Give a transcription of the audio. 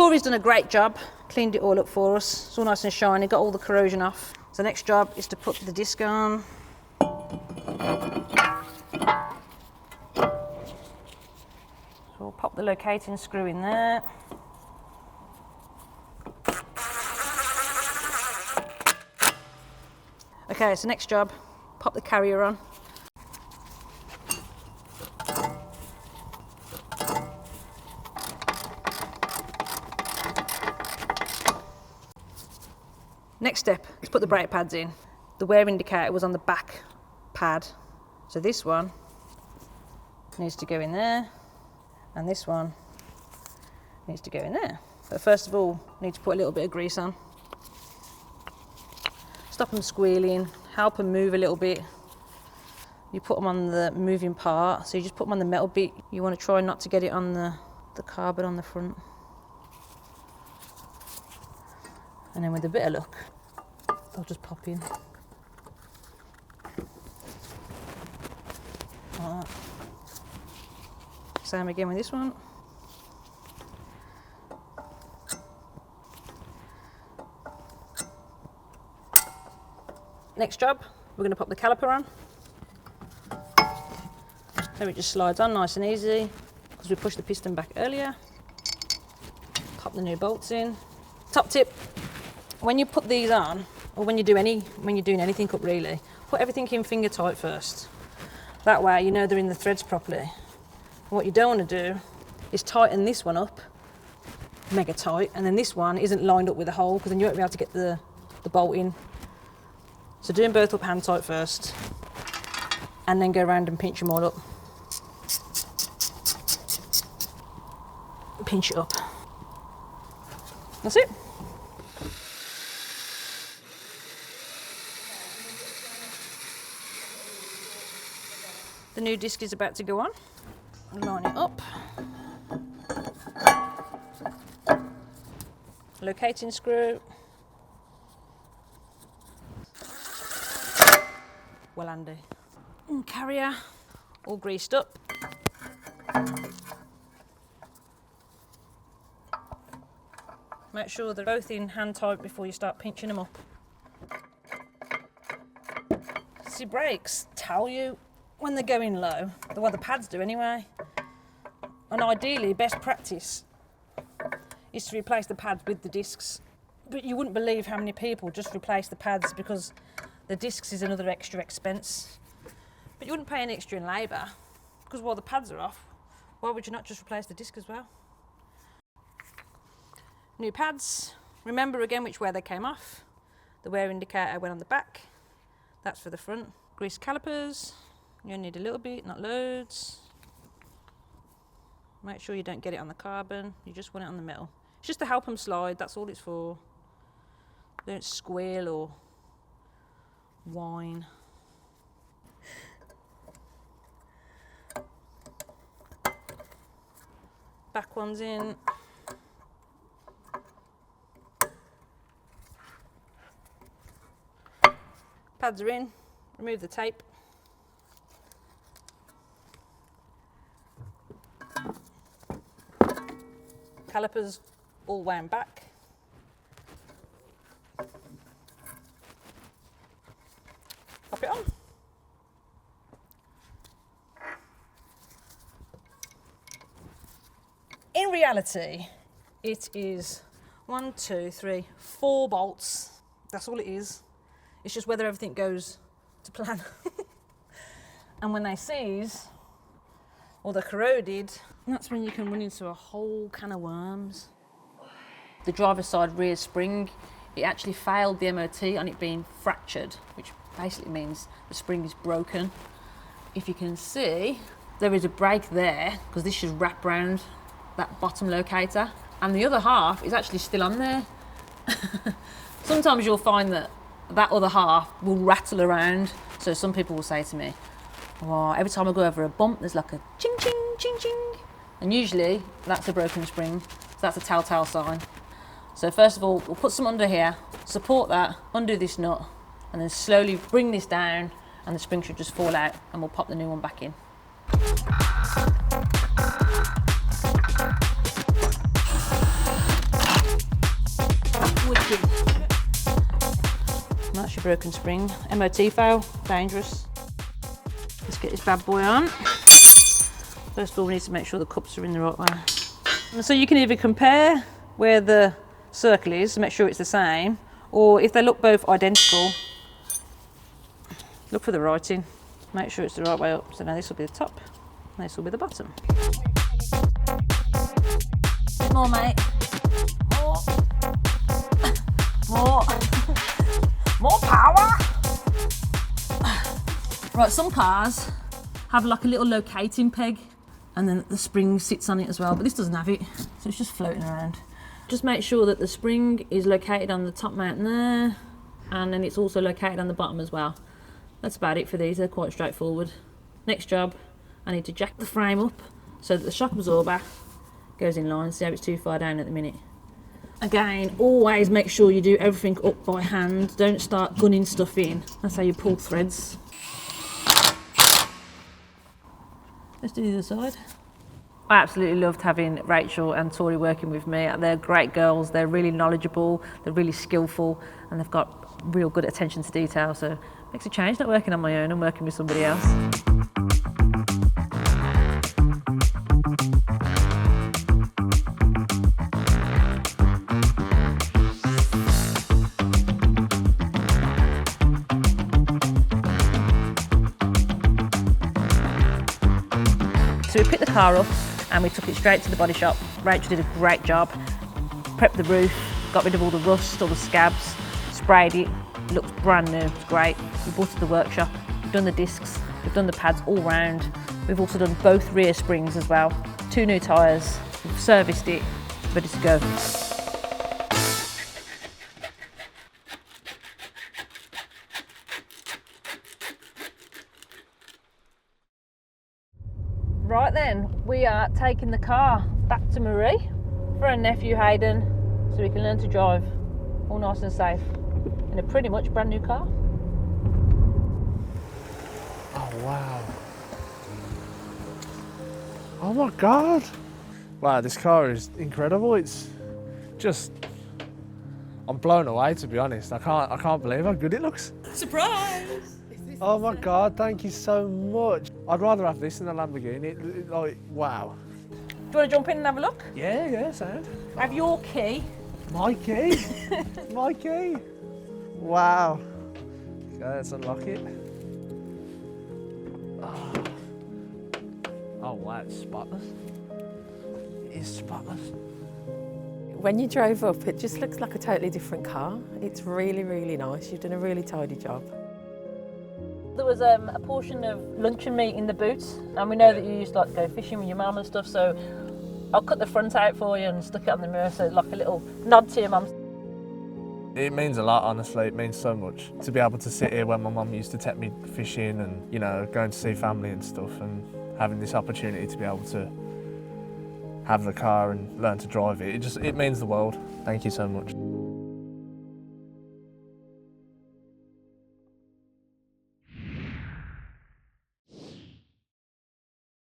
Tori's done a great job, cleaned it all up for us. It's all nice and shiny, got all the corrosion off. So the next job is to put the disc on. So we'll pop the locating screw in there. Okay, so next job, pop the carrier on. Next step is put the brake pads in. The wear indicator was on the back pad, so this one needs to go in there, and this one needs to go in there. But first of all, need to put a little bit of grease on. Stop them squealing, help them move a little bit. You put them on the moving part, so you just put them on the metal bit. You want to try not to get it on the carbon on the front. And then with a bit of luck, they'll just pop in. Like that. Same again with this one. Next job, we're going to pop the caliper on. So it just slides on nice and easy because we pushed the piston back earlier. Pop the new bolts in. Top tip, when you put these on, or when you're doing anything up really, put everything in finger tight first. That way you know they're in the threads properly. And what you don't want to do is tighten this one up, mega tight, and then this one isn't lined up with a hole, because then you won't be able to get the bolt in. So do them both up hand tight first, and then go around and pinch them all up. Pinch it up. That's it. The new disc is about to go on. Line it up. Locating screw. Well handy. And carrier, all greased up. Make sure they're both in hand tight before you start pinching them up. See, brakes tell you when they're going low, well, the pads do anyway. And ideally, best practice is to replace the pads with the discs. But you wouldn't believe how many people just replace the pads because the discs is another extra expense. But you wouldn't pay any extra in labour, because while the pads are off, why would you not just replace the disc as well? New pads. Remember again which way they came off. The wear indicator went on the back. That's for the front. Grease calipers. You only need a little bit, not loads. Make sure you don't get it on the carbon. You just want it on the metal. It's just to help them slide, that's all it's for. They don't squeal or whine. Back one's in. Pads are in. Remove the tape. Calipers all wound back. Pop it on. In reality, it is 1, 2, 3, 4 bolts. That's all it is. It's just whether everything goes to plan. And when they seize, or they're corroded, that's when you can run into a whole can of worms. The driver's side rear spring, it actually failed the MOT on it being fractured, which basically means the spring is broken. If you can see, there is a brake there, because this should wrap around that bottom locator, and the other half is actually still on there. Sometimes you'll find that other half will rattle around, so some people will say to me, oh, every time I go over a bump there's like a ching ching ching ching, and usually that's a broken spring, so that's a telltale sign. So first of all, we'll put some under here, support that, undo this nut, and then slowly bring this down, and the spring should just fall out, and we'll pop the new one back in. That's your broken spring. MOT fail, dangerous. Let's get this bad boy on. First of all, we need to make sure the cups are in the right way. And so you can either compare where the circle is to make sure it's the same, or if they look both identical, look for the writing. Make sure it's the right way up. So now this will be the top, and this will be the bottom. Bit more, mate. More. More power. Right, some cars have like a little locating peg, and then the spring sits on it as well, but this doesn't have it, so it's just floating around. Just make sure that the spring is located on the top mountain there, and then it's also located on the bottom as well. That's about it for these, they're quite straightforward. Next job, I need to jack the frame up so that the shock absorber goes in line. See how it's too far down at the minute. Again, always make sure you do everything up by hand. Don't start gunning stuff in. That's how you pull threads. Let's do the other side. I absolutely loved having Rachel and Tori working with me. They're great girls, they're really knowledgeable, they're really skillful, and they've got real good attention to detail, so it makes a change not working on my own and working with somebody else. So we picked the car up and we took it straight to the body shop. Rachel did a great job. Prepped the roof, got rid of all the rust, all the scabs, sprayed it. It looks brand new, it's great. We brought it to the workshop. We've done the discs, we've done the pads all round. We've also done both rear springs as well. 2 new tyres, we've serviced it, ready to go. Right then, we are taking the car back to Marie for her nephew Aiden so he can learn to drive all nice and safe in a pretty much brand new car. Oh wow. Oh my God. Wow, this car is incredible. It's just, I'm blown away to be honest. I can't believe how good it looks. Surprise! Oh my God, thank you so much. I'd rather have this than a Lamborghini. Like, wow. Do you want to jump in and have a look? Yeah, sound. Have your key. My key. My key. Wow. Okay, let's unlock it. Oh wow, it's spotless. It is spotless. When you drove up, it just looks like a totally different car. It's really, really nice. You've done a really tidy job. There was a portion of luncheon meat in the boot, and we know that you used to like go fishing with your mum and stuff, so I'll cut the front out for you and stuck it on the mirror, so like a little nod to your mum. It means a lot, honestly. It means so much to be able to sit here when my mum used to take me fishing and, you know, going to see family and stuff, and having this opportunity to be able to have the car and learn to drive it. It means the world. Thank you so much.